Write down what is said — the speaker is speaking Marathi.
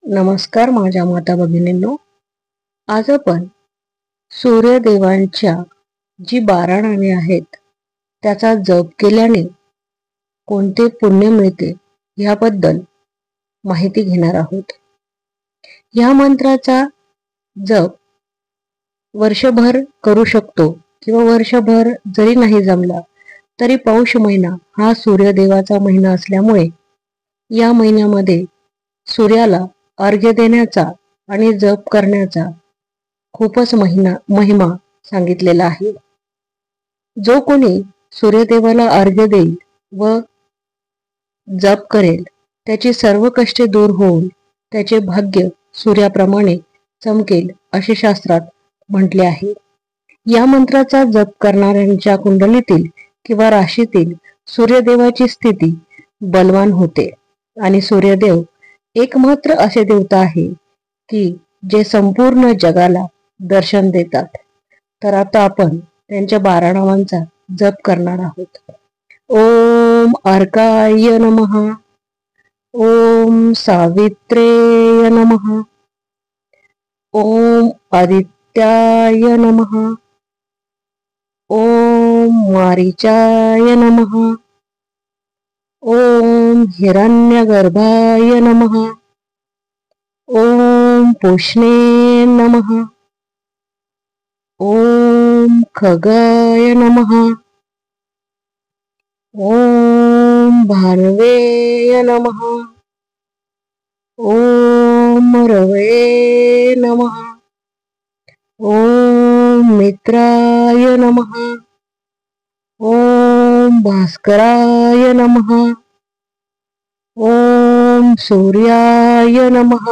नमस्कार माझ्या माता भगिनींनो. आज आपण सूर्यदेवांच्या जी 12 नावे आहेत त्याचा जप केल्याने कोणते पुण्य मिळते याबद्दल माहिती घेणार आहोत. या मंत्राचा जप वर्षभर करू शकतो किंवा वर्षभर जरी नाही जमला तरी पौष महिना हा सूर्यदेवाचा महिना असल्यामुळे या महिन्यामध्ये सूर्याला अर्घ्य देण्याचा आणि जप करण्याचा खूपच महिमा सांगितलेला आहे. जो कोणी सूर्यदेवाला अर्घ्य देईल व जप करेल त्याची सर्व कष्टे दूर होऊन त्याचे भाग्य सूर्याप्रमाणे चमकेल असे शास्त्रात म्हटले आहे. या मंत्राचा जप करणाऱ्यांच्या कुंडलीतील किंवा राशीतील सूर्यदेवाची स्थिती बलवान होते आणि सूर्यदेव एकमात्र असे देवता आहे की जे संपूर्ण जगाला दर्शन देतात. तर आता आपण त्यांच्या 12 नावांचा जप करणार आहोत. ओम अर्काय नमः, ओम सावित्रेय नमः, ओम आदित्याय नमः, ओम मारीचाय नमः, ओम हिरण्यगर्भाय नमः, ओम पुष्णे नमः, ओम खगाय नमः, ओम भार्गवे नमः, ओम रवये नमः, ओम मित्राय नमः, ओम भास्कराय नमः, ओम सूर्याय नमः,